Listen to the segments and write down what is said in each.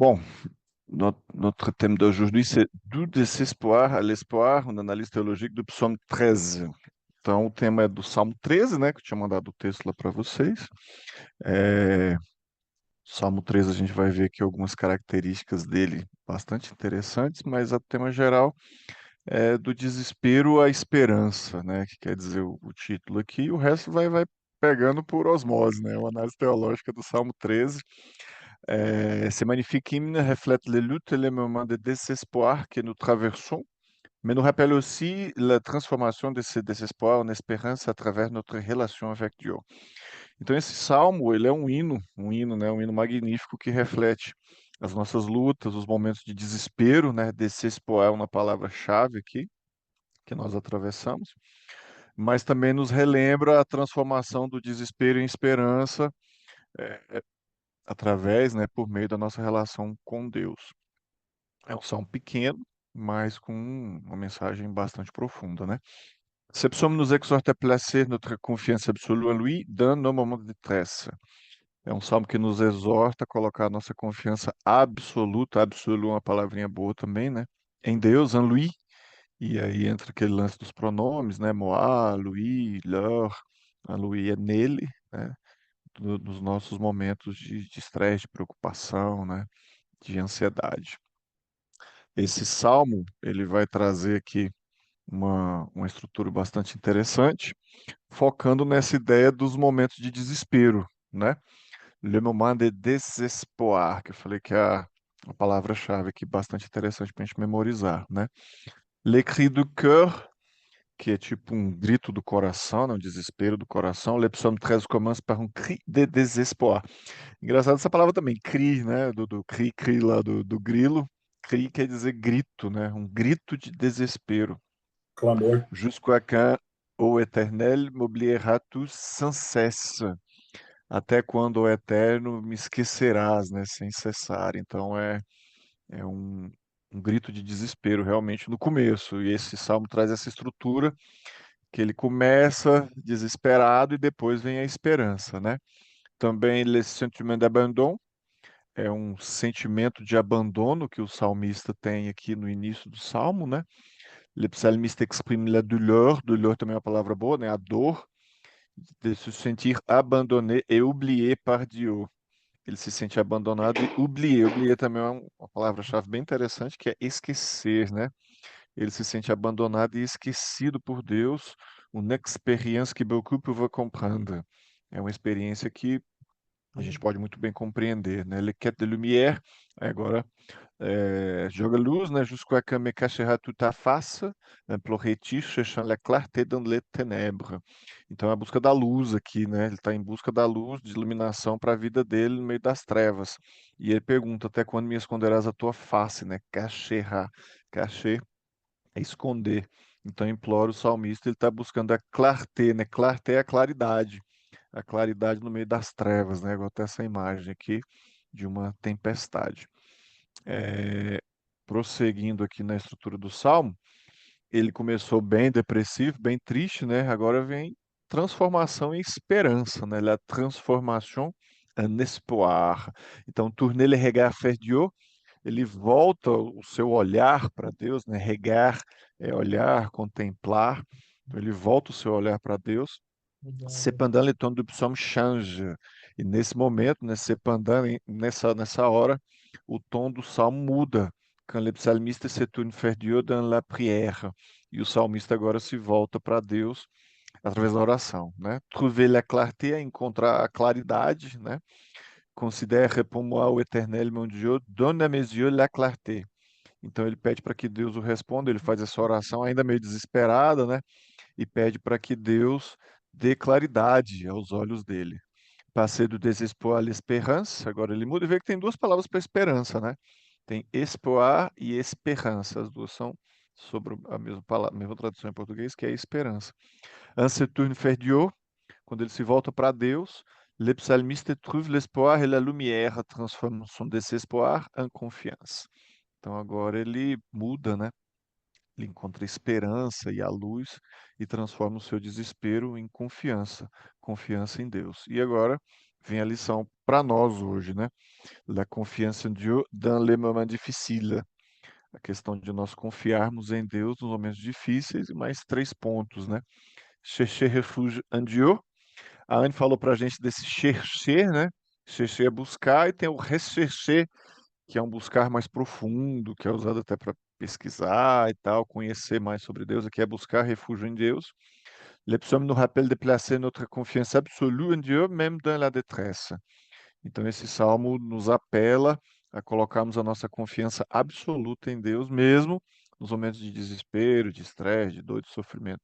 Bon, notre thème d'aujourd'hui, c'est du désespoir à l'espoir, uma análise teológica do Psalmo 13. Então, o tema é do Salmo 13, né, que eu tinha mandado o texto lá para vocês. Salmo 13, a gente vai ver aqui algumas características dele bastante interessantes, mas o tema geral é do desespero à esperança, né, que quer dizer o título aqui, e o resto vai pegando por osmose, né, uma análise teológica do Salmo 13. Ces magnifiques hymnes reflètent les luttes et les moments de désespoir que nous traversons, mais nous rappellent aussi la transformation de ce désespoir en espérance à travers notre relation avec Dieu. Então esse salmo, ele é um hino, né, um hino magnífico que reflete as nossas lutas, os momentos de desespero, né, désespoir é uma palavra-chave aqui que nós atravessamos, mas também nos relembra a transformação do desespero em esperança, através, né, por meio da nossa relação com Deus. É um salmo pequeno, mas com uma mensagem bastante profunda, né? Ce psaume nous exhorte à placer notre confiance absolue en lui dans nos moments de détresse. É um salmo que nos exorta a colocar a nossa confiança absoluta, absolu é uma palavrinha boa também, né? Em Deus, en lui, e aí entra aquele lance dos pronomes, né? Moi, lui, leur, en lui é nele, né? Nos nossos momentos de estresse, de preocupação, né? De ansiedade. Esse salmo, ele vai trazer aqui uma estrutura bastante interessante, focando nessa ideia dos momentos de desespero, né? Le moment de désespoir, que eu falei que é a palavra-chave aqui bastante interessante para a gente memorizar, né? Le cri du cœur, que é tipo um grito do coração, né? Um desespero do coração. Le psaume 13 commence par un cri de désespoir. Engraçado essa palavra também, cri, né? Do cri, cri lá do grilo. Cri quer dizer grito, né? Um grito de desespero. Clamor. Jusqu'à quand, ô Éternel, m'oublieras-tu sans cesse? Até quando, ó Eterno, me esquecerás, né? Sem cessar. Então é um grito de desespero realmente no começo. E esse salmo traz essa estrutura que ele começa desesperado e depois vem a esperança, né? Também le sentiment d'abandon é um sentimento de abandono que o salmista tem aqui no início do salmo, né? Le psalmiste exprime la douleur também é uma palavra boa, né? A dor de se sentir abandonné et oublié par Dieu. Ele se sente abandonado e oublié. Oublié também é uma palavra-chave bem interessante, que é esquecer, né? Ele se sente abandonado e esquecido por Deus, une expérience que beaucoup peuvent comprendre. É uma experiência que a gente pode muito bem compreender, né? Le quête de lumière, agora joga luz, né? Jusqu'à quand me cachera toute ta face, implorait-il, cherchant la clarté dans les ténèbres. Então, é a busca da luz aqui, né? Ele está em busca da luz, de iluminação para a vida dele no meio das trevas. E ele pergunta, até quando me esconderás a tua face, né? Cacherá. Cacher é esconder. Então, implora o salmista, ele está buscando a clarté, né? Clarté é a claridade no meio das trevas, né? Igual até essa imagem aqui de uma tempestade. Prosseguindo aqui na estrutura do salmo, ele começou bem depressivo, bem triste, né? Agora vem transformação em esperança, né? La transformation en espoir. Então, tourner le regard vers Dieu, ele volta o seu olhar para Deus, né? Regard é olhar, contemplar. Então, ele volta o seu olhar para Deus. Cependant, le ton do psaume change. E nesse momento, né, cependant, nessa hora, o tom do salmo muda. Quand le psalmiste se tourne vers Dieu dans la prière. E o salmista agora se volta para Deus através da oração, né? Trouver la clarté é encontrar a claridade, né? Considère, réponds-moi, ô Éternel, mon Dieu, donne à mes yeux la clarté. Então ele pede para que Deus o responda, ele faz essa oração ainda meio desesperada, né? E pede para que Deus dê claridade aos olhos dele. Passei do desespoir à l'espérance, agora ele muda e vê que tem duas palavras para esperança, né? Tem espoir e esperança, as duas são sobre a mesma palavra, a mesma tradução em português, que é esperança. Un se tourne vers Dieu, quando ele se volta para Deus, le psalmiste trouve l'espoir et la lumière, transforma son désespoir en confiance. Então agora ele muda, né? Ele encontra esperança e a luz e transforma o seu desespero em confiança, confiança em Deus. E agora, vem a lição para nós hoje, né? La confiance en Dieu dans les moments difficiles. A questão de nós confiarmos em Deus nos momentos difíceis e mais três pontos, né? Chercher refuge en Dieu. A Anne falou para a gente desse chercher, né? Chercher é buscar e tem o rechercher, que é um buscar mais profundo, que é usado até para pesquisar e tal, conhecer mais sobre Deus. Aqui é buscar refúgio em Deus. Le psaume nous rappelle de placer notre confiance absolue en Dieu, même dans la détresse. Então, esse salmo nos apela a colocarmos a nossa confiança absoluta em Deus, mesmo nos momentos de desespero, de estresse, de dor, de sofrimento.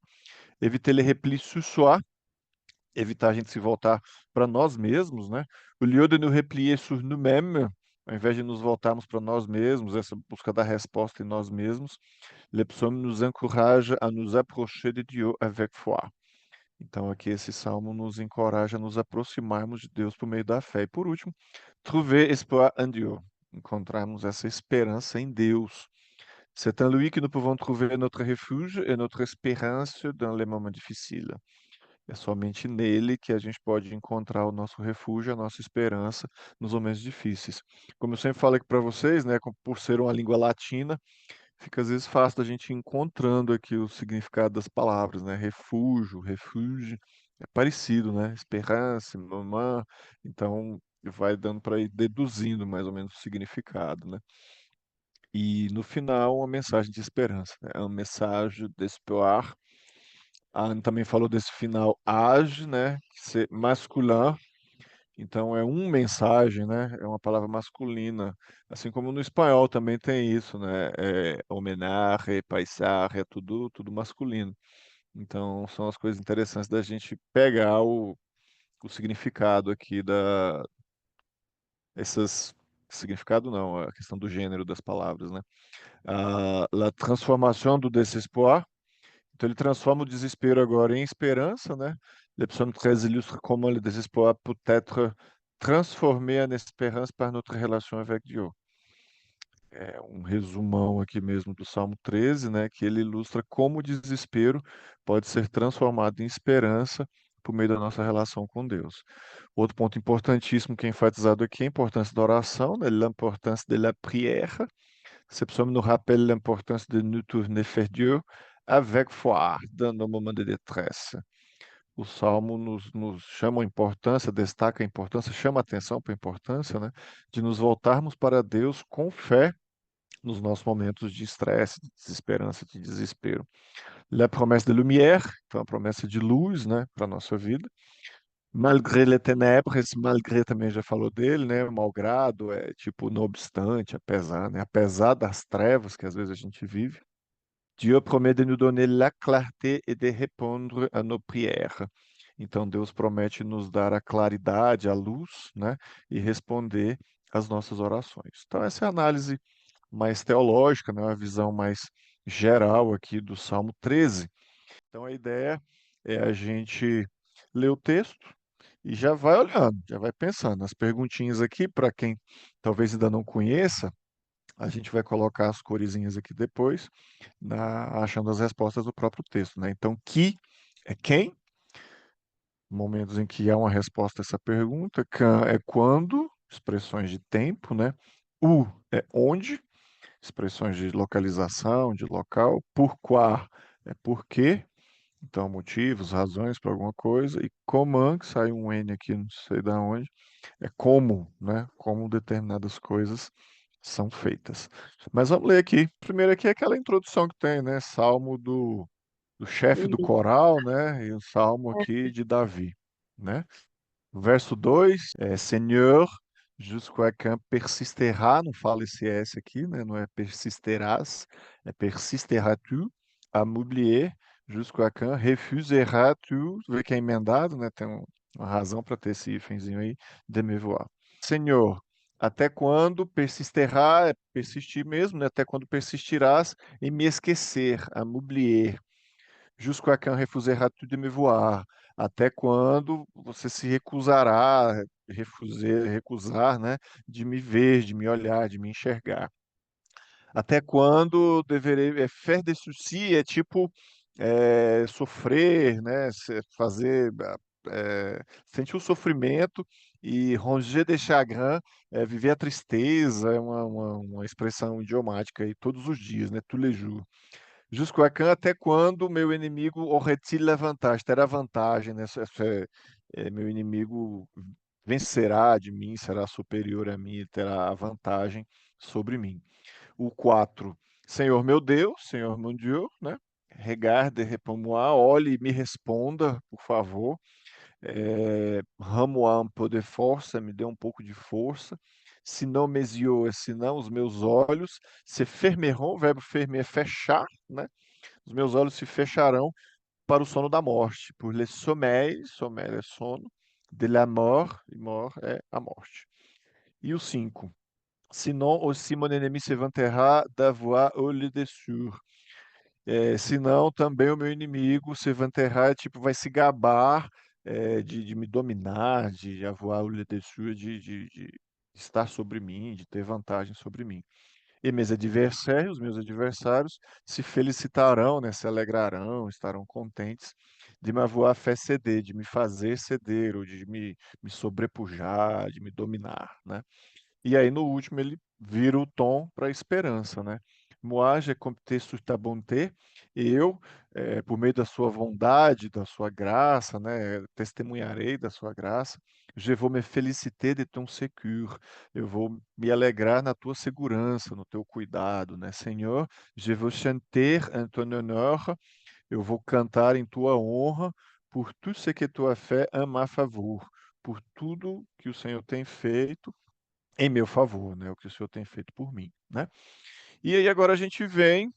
Éviter les replis sur soi, evitar a gente se voltar para nós mesmos, né? O lieu de nous replier sur nous-mêmes, ao invés de nos voltarmos para nós mesmos, essa busca da resposta em nós mesmos, le psaume nous encourage à nous approcher de Dieu avec foi. Então, aqui esse salmo nos encoraja a nos aproximarmos de Deus por meio da fé. E por último, trouver espoir en Dieu, encontrarmos essa esperança em Deus. C'est en lui que nous pouvons trouver notre refuge et notre espérance dans les moments difficiles. É somente nele que a gente pode encontrar o nosso refúgio, a nossa esperança nos momentos difíceis. Como eu sempre falo aqui para vocês, né, por ser uma língua latina, fica às vezes fácil da gente ir encontrando aqui o significado das palavras, né? Refúgio, refúgio, é parecido, né? Esperança, mamã, então vai dando para ir deduzindo mais ou menos o significado, né? E no final, uma mensagem de esperança, né? É uma mensagem d'espoir. A Ana também falou desse final age, né? Ser masculin, então é um mensagem, né? É uma palavra masculina, assim como no espanhol também tem isso, né? Homenagem, paisagem, é tudo masculino. Então são as coisas interessantes da gente pegar o significado aqui da essas significado não, a questão do gênero das palavras, né? La transformation do désespoir. Então ele transforma o desespero agora em esperança, né? Le psaume 13 illustre comment le désespoir peut être transformé en espérance par notre relation avec Dieu. É um resumão aqui mesmo do Salmo 13, né? Que ele ilustra como o desespero pode ser transformado em esperança por meio da nossa relação com Deus. Outro ponto importantíssimo que é enfatizado aqui é a importância da oração, né? L'importance de la prière. Ce psaume nous rappelle l'importance de nous tourner vers Dieu avec foi dans nos moments de détresse. O Salmo nos chama a importância, destaca a importância, chama a atenção para a importância, né, de nos voltarmos para Deus com fé nos nossos momentos de estresse, de desesperança, de desespero. La promesse de lumière, então a promessa de luz, né, para a nossa vida. Malgré les ténèbres, esse malgré também já falou dele, né? Malgrado é tipo não obstante, apesar, né? Apesar das trevas que às vezes a gente vive, Dieu promet de nous donner la clarté et de répondre à nos prières. Então Deus promete nos dar a claridade, a luz, né? E responder às nossas orações. Então essa é a análise mais teológica, né? Uma visão mais geral aqui do Salmo 13. Então a ideia é a gente ler o texto e já vai olhando, já vai pensando. As perguntinhas aqui, para quem talvez ainda não conheça, a gente vai colocar as coresinhas aqui depois, achando as respostas do próprio texto, né? Então, que é quem, momentos em que há uma resposta a essa pergunta, quand é quando, expressões de tempo, né? O é onde, expressões de localização, de local, pourquoi é por quê, então motivos, razões para alguma coisa, e comment, que sai um N aqui, não sei da onde, é como, né? Como determinadas coisas são feitas. Mas vamos ler aqui. Primeiro aqui é aquela introdução que tem, né? Salmo do chefe do Uhum. coral, né? E o salmo aqui de Davi, né? Verso 2 é Senhor, jusqu'à quand persisterá, não fala esse S aqui, né? Não é persisterás, é persisteras-tu à m'oublier, jusqu'à quand refuseras-tu, vê que é emendado, né? Tem uma razão para ter esse hífenzinho aí, de me voir. Senhor, até quando persisterá, é persistir mesmo, né? Até quando persistirás em me esquecer, à m'oublier, jusqu'à quand refuseras-tu de me voir? Até quando você se recusará, recusar, né, de me ver, de me olhar, de me enxergar? Até quando deverei, faire des soucis é tipo, sofrer, né, fazer, sentir o sofrimento E ronger de chagrin é viver a tristeza, é uma expressão idiomática aí todos os dias, né? Tous les jours. Jusqu'à quand, até quando o meu inimigo aurait-il l'avantage? Terá vantagem, né? Meu inimigo vencerá de mim, será superior a mim, terá a vantagem sobre mim. O 4, Senhor meu Deus, Senhor mon Dieu, né? Regarde, réponds-moi, olhe e me responda, por favor. Rends-moi un peu de força, me dê um pouco de força. Senão mes yeux, senão os meus olhos se fermeront, o verbo fermer é fechar, né? Os meus olhos se fecharão para o sono da morte. Por le sommeil, sommeil é sono, de la mort, e mort é a morte. E o 5, sinon aussi mon ennemi se vanterra d'avoir au le dessus. Senão também o meu inimigo se vanterra, tipo, vai se gabar de me dominar, de avoir le dessus, de estar sobre mim, de ter vantagem sobre mim. E meus adversários, se felicitarão, né, se alegrarão, estarão contentes de me avoir fait ceder, de me fazer ceder, ou de me sobrepujar, de me dominar, né? E aí no último ele vira o tom para a esperança, né? Moi, j'ai compté sur ta bonté, eu, por meio da sua bondade, da sua graça, né, testemunharei da sua graça. Je vou me féliciter de ton secours, eu vou me alegrar na tua segurança, no teu cuidado, né? Senhor, je veux chanter en ton honneur, eu vou cantar em tua honra, por tout ce que tu as fait en ma favor, por tudo que o Senhor tem feito em meu favor, né? O que o Senhor tem feito por mim, né? E aí agora a gente vem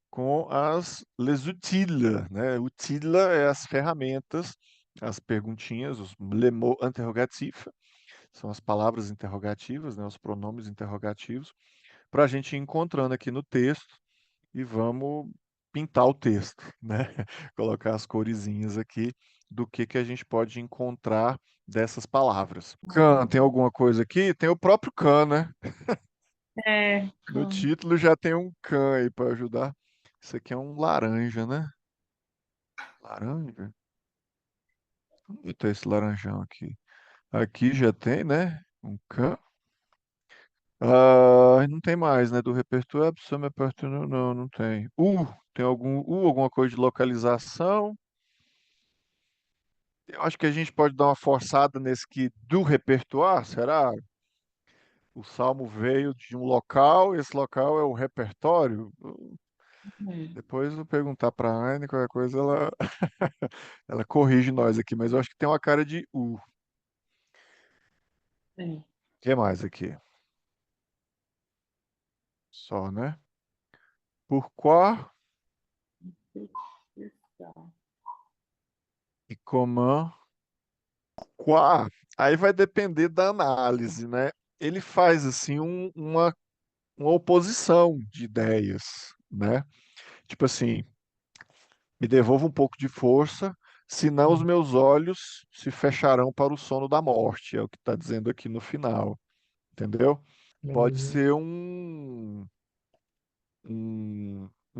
com as les utiles, né? Utile é as ferramentas, as perguntinhas, os le mot interrogatif, são as palavras interrogativas, né? Os pronomes interrogativos, para a gente ir encontrando aqui no texto e vamos pintar o texto, né? Colocar as coresinhas aqui do que a gente pode encontrar dessas palavras. Can, tem alguma coisa aqui? Tem o próprio can, né? É, No título já tem um can aí para ajudar. Isso aqui é um laranja, né? Laranja? Onde tá esse laranjão aqui? Aqui já tem, né? Um can. Ah, não tem mais, né? Do repertório, absolument repertório, não, não tem. Tem alguma coisa de localização. Eu acho que a gente pode dar uma forçada nesse que do repertório, será? O salmo veio de um local, esse local é o repertório. é, Depois eu vou perguntar para a Anne, qualquer coisa ela, ela corrige nós aqui, mas eu acho que tem uma cara de U. O é. que mais aqui? Só, né? Pourquoi e comment? Quá. Aí vai depender da análise, né? Ele faz assim uma oposição de ideias, né? Tipo assim, me devolva um pouco de força, senão os meus olhos se fecharão para o sono da morte, é o que está dizendo aqui no final, entendeu? Pode Uhum, ser um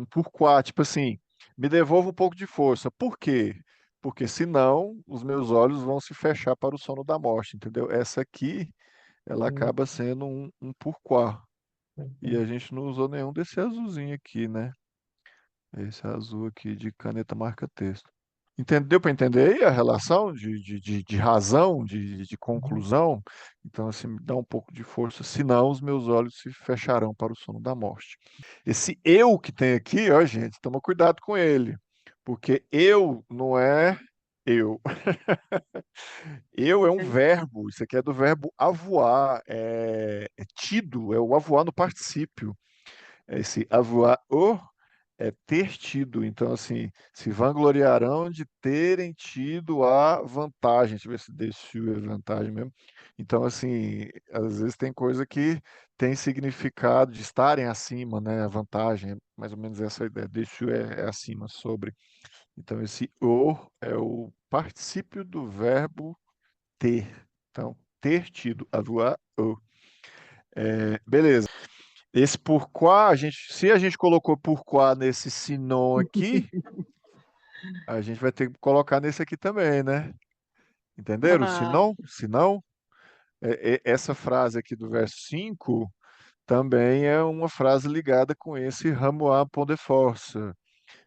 pourquoi, tipo assim, me devolva um pouco de força. Por quê? Porque senão os meus olhos vão se fechar para o sono da morte, entendeu? Essa aqui, ela uhum, acaba sendo um pourquoi. E uhum. a gente não usou nenhum desse azulzinho aqui, né? Esse azul aqui de caneta marca-texto. Entendeu para entender aí a relação de razão, de conclusão? Então, assim, me dá um pouco de força, senão os meus olhos se fecharão para o sono da morte. Esse eu que tem aqui, ó, gente, toma cuidado com ele, porque eu não é eu. Eu é um verbo, isso aqui é do verbo avoar, é tido, é o avoar no particípio. Esse avoir é ter tido. Então, assim, se vangloriarão de terem tido a vantagem. Deixa eu ver se deixou é vantagem mesmo. Então, assim, às vezes tem coisa que tem significado de estarem acima, né? A vantagem, é mais ou menos essa ideia. Deixou é acima, sobre. Então, esse o é o particípio do verbo ter. Então, ter tido, avoir o. Beleza. Esse pourquoi, se a gente colocou pourquoi nesse sinon aqui, a gente vai ter que colocar nesse aqui também, né? Entenderam? Se Ah, não, se não. Essa frase aqui do verso 5 também é uma frase ligada com esse Ramo pão de força.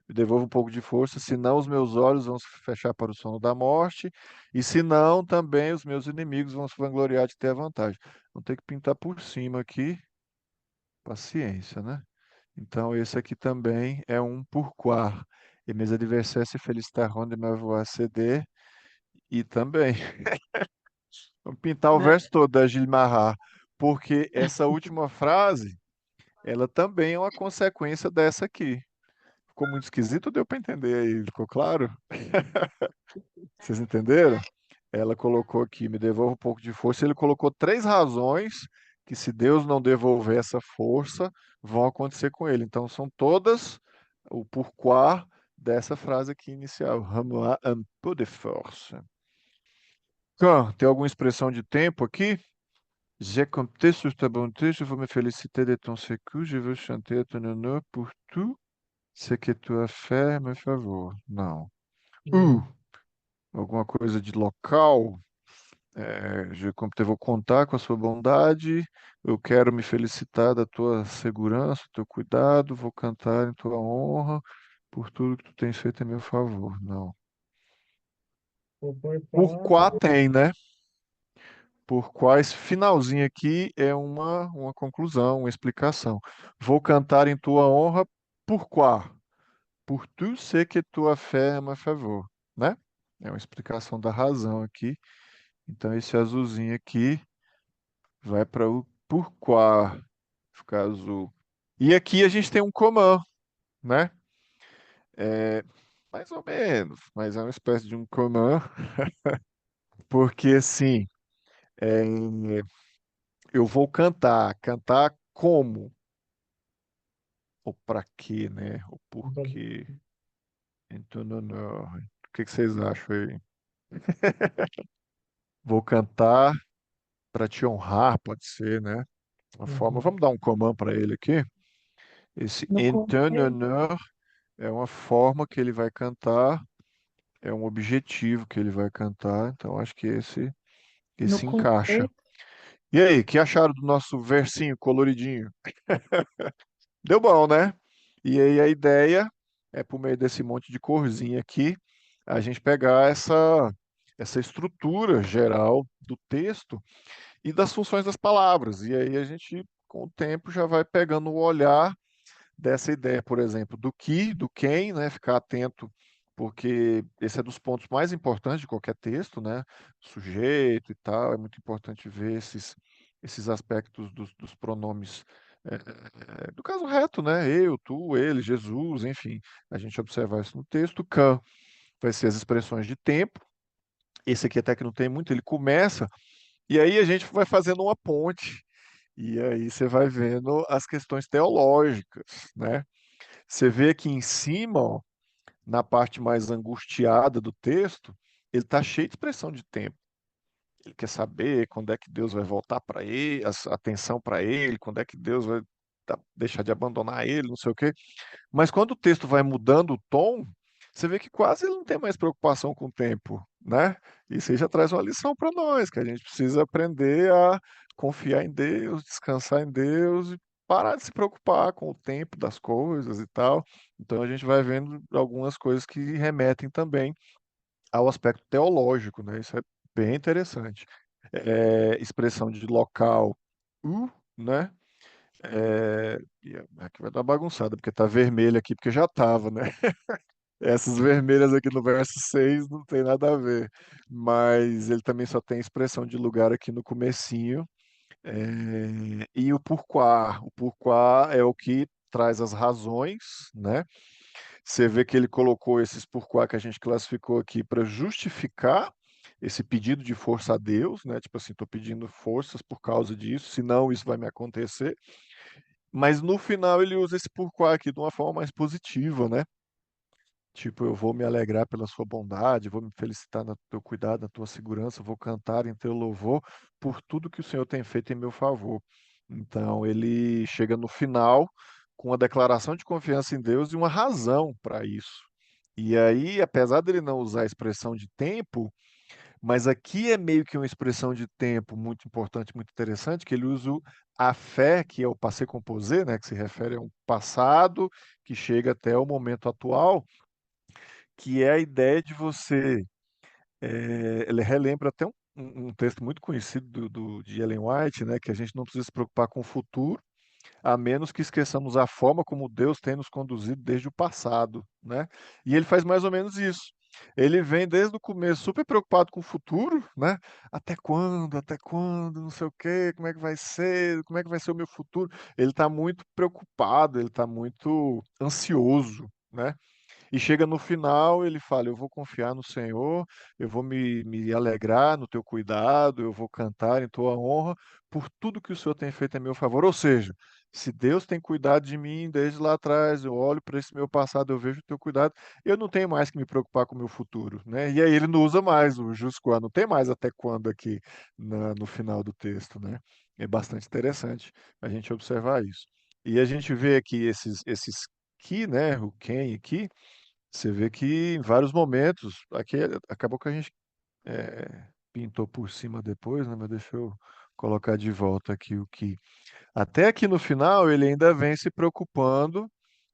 Me devolva um pouco de força, senão os meus olhos vão se fechar para o sono da morte, e senão também os meus inimigos vão se vangloriar de ter a vantagem. Vou ter que pintar por cima aqui, paciência, né? Então, esse aqui também é um pourquoi. E mes adversaires se felicitaront de m'avoir cédé. E também, vamos pintar o né? verso todo da Gilles Marrat, porque essa última frase, ela também é uma consequência dessa aqui. Ficou muito esquisito, deu para entender aí, ficou claro? Vocês entenderam? Ela colocou aqui, me devolva um pouco de força. Ele colocou três razões que, se Deus não devolver essa força, vão acontecer com ele. Então, são todas o porquê dessa frase aqui inicial. Ramener un peu de force. Quand, tem alguma expressão de tempo aqui? J'ai compté sur ta bonté, je veux me féliciter de ton secours, je veux chanter à ton honneur pour tout ce que tu as fait, meu favor. Não. Não. Alguma coisa de local? Vou contar com a sua bondade, eu quero me felicitar da tua segurança, do teu cuidado, vou cantar em tua honra por tudo que tu tens feito em meu favor. Não. O Por porquê quá tem, né? Por quais finalzinho aqui é uma conclusão, uma explicação. Vou cantar em tua honra por quá? Por tu sei que tua fé é meu favor, né? É uma explicação da razão aqui. Então esse azulzinho aqui vai para o porquê, ficar azul. E aqui a gente tem um comã, né? É, mais ou menos, mas é uma espécie de um comã, porque assim, é, eu vou cantar. Cantar como? Ou para quê, né? Ou por quê? Então, não, não. O que vocês acham aí? Vou cantar para te honrar, pode ser, né? Uma forma. Uhum. Vamos dar um comando para ele aqui. Esse No en ton contexto, honneur é uma forma que ele vai cantar, é um objetivo que ele vai cantar. Então, acho que no esse encaixa. contexto, E aí, que acharam do nosso versinho coloridinho? Deu bom, né? E aí a ideia é, por meio desse monte de corzinha aqui, a gente pegar essa estrutura geral do texto e das funções das palavras. E aí a gente, com o tempo, já vai pegando o olhar dessa ideia, por exemplo, do que, do quem, né? Ficar atento, porque esse é dos pontos mais importantes de qualquer texto, né? Sujeito e tal, é muito importante ver esses aspectos dos pronomes, do caso reto, né? Eu, tu, ele, Jesus, enfim, a gente observar isso no texto. Can vai ser as expressões de tempo. Esse aqui até que não tem muito, ele começa, e aí a gente vai fazendo uma ponte. E aí você vai vendo as questões teológicas, né? Você vê aqui em cima, ó, na parte mais angustiada do texto, ele está cheio de expressão de tempo. Ele quer saber quando é que Deus vai voltar para ele, a atenção para ele, quando é que Deus vai deixar de abandonar ele, não sei o quê. Mas quando o texto vai mudando o tom, você vê que quase ele não tem mais preocupação com o tempo, né? Isso aí já traz uma lição para nós, que a gente precisa aprender a confiar em Deus, descansar em Deus e parar de se preocupar com o tempo das coisas e tal. Então a gente vai vendo algumas coisas que remetem também ao aspecto teológico, né? Isso é bem interessante. Expressão de local, né? Aqui vai dar bagunçada, porque tá vermelho aqui, porque já tava, né? Essas vermelhas aqui no verso 6 não tem nada a ver. Mas ele também só tem expressão de lugar aqui no comecinho. E o pourquoi. O pourquoi é o que traz as razões, né? Você vê que ele colocou esses pourquoi que a gente classificou aqui para justificar esse pedido de força a Deus, né? Tipo assim, estou pedindo forças por causa disso, senão isso vai me acontecer. Mas no final ele usa esse pourquoi aqui de uma forma mais positiva, né? Tipo, eu vou me alegrar pela sua bondade, vou me felicitar no teu cuidado, na tua segurança, vou cantar em teu louvor por tudo que o Senhor tem feito em meu favor. Então, ele chega no final com uma declaração de confiança em Deus e uma razão para isso. E aí, apesar dele não usar a expressão de tempo, Mas aqui é meio que uma expressão de tempo muito importante, muito interessante, que ele usa o a fé, que é o passé composé, né, que se refere a um passado que chega até o momento atual, que é a ideia de você. Ele relembra até um texto muito conhecido de Ellen White, né, que a gente não precisa se preocupar com o futuro, a menos que esqueçamos a forma como Deus tem nos conduzido desde o passado, né? E ele faz mais ou menos isso. Ele vem desde o começo super preocupado com o futuro, né? Até quando? Até quando? Não sei o quê, como é que vai ser? Como é que vai ser o meu futuro? Ele está muito preocupado, ele está muito ansioso, né? E chega no final, ele fala: Eu vou confiar no Senhor, eu vou me alegrar no teu cuidado, eu vou cantar em tua honra por tudo que o Senhor tem feito a meu favor. Ou seja, se Deus tem cuidado de mim desde lá atrás, eu olho para esse meu passado, eu vejo o teu cuidado, eu não tenho mais que me preocupar com o meu futuro, né? E aí ele não usa mais o jusquando, não tem mais até quando aqui no final do texto, né? É bastante interessante a gente observar isso. E a gente vê aqui esses que, né, o quem aqui, você vê que em vários momentos, aqui acabou que a gente pintou por cima depois, né? Mas deixa eu colocar de volta aqui o que. Até aqui no final ele ainda vem se preocupando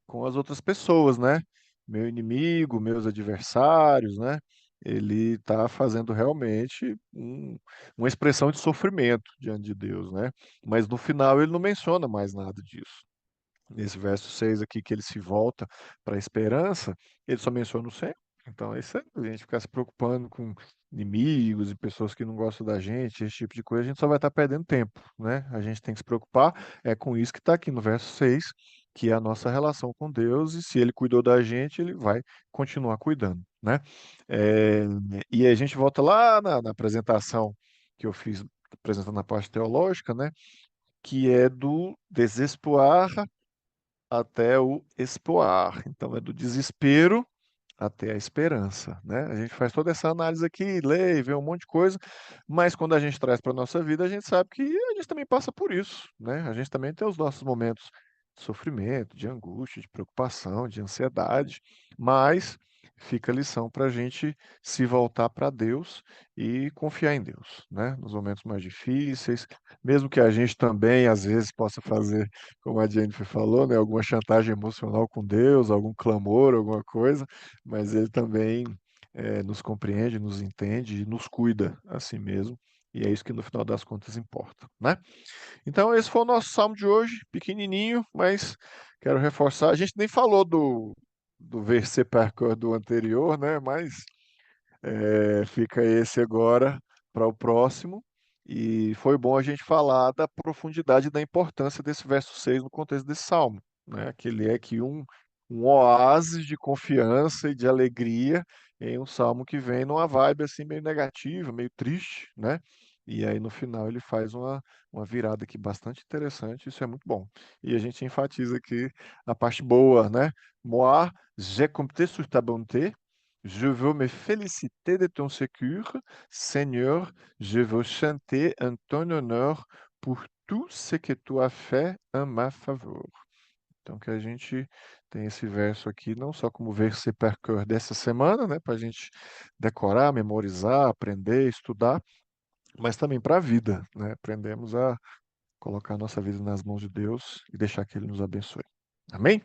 com as outras pessoas, né? Meu inimigo, meus adversários, né? Ele está fazendo realmente uma expressão de sofrimento diante de Deus, né? Mas no final ele não menciona mais nada disso. Nesse verso 6 aqui, que ele se volta para a esperança, ele só menciona o Senhor. Então, isso é a gente ficar se preocupando com inimigos e pessoas que não gostam da gente, esse tipo de coisa, a gente só vai estar perdendo tempo, né? A gente tem que se preocupar é com isso que está aqui no verso 6, que é a nossa relação com Deus, e se ele cuidou da gente, ele vai continuar cuidando, né? É, e aí a gente volta lá na apresentação que eu fiz, apresentando a parte teológica, né? Que é do desespoir até o espoir. Então, é do desespero até a esperança, né? A gente faz toda essa análise aqui, lê, vê um monte de coisa, mas quando a gente traz para a nossa vida, a gente sabe que a gente também passa por isso, né? A gente também tem os nossos momentos de sofrimento, de angústia, de preocupação, de ansiedade, mas fica a lição para a gente se voltar para Deus e confiar em Deus, né? Nos momentos mais difíceis, mesmo que a gente também às vezes possa fazer, como a Jennifer falou, né? Alguma chantagem emocional com Deus, algum clamor, alguma coisa, mas ele também nos compreende, nos entende e nos cuida a si mesmo. E é isso que no final das contas importa, né? Então esse foi o nosso salmo de hoje, pequenininho, mas quero reforçar. A gente nem falou do verset par cœur do anterior, né? Mas fica esse agora para o próximo. E foi bom a gente falar da profundidade e da importância desse verso 6 no contexto desse salmo, né? Que ele é aqui um oásis de confiança e de alegria em um salmo que vem numa vibe assim meio negativa, meio triste, né? E aí no final ele faz uma virada aqui bastante interessante, isso é muito bom. E a gente enfatiza aqui a parte boa, né? Moi, j'ai compté sur ta bonté, je veux me féliciter de ton secours. Seigneur, je veux chanter en ton honneur por tout ce que tu as fait en ma favor. Então, que a gente tem esse verso aqui, não só como verso per cœur dessa semana, né, para a gente decorar, memorizar, aprender, estudar, mas também para a vida, né? Aprendemos a colocar a nossa vida nas mãos de Deus e deixar que Ele nos abençoe. Amém?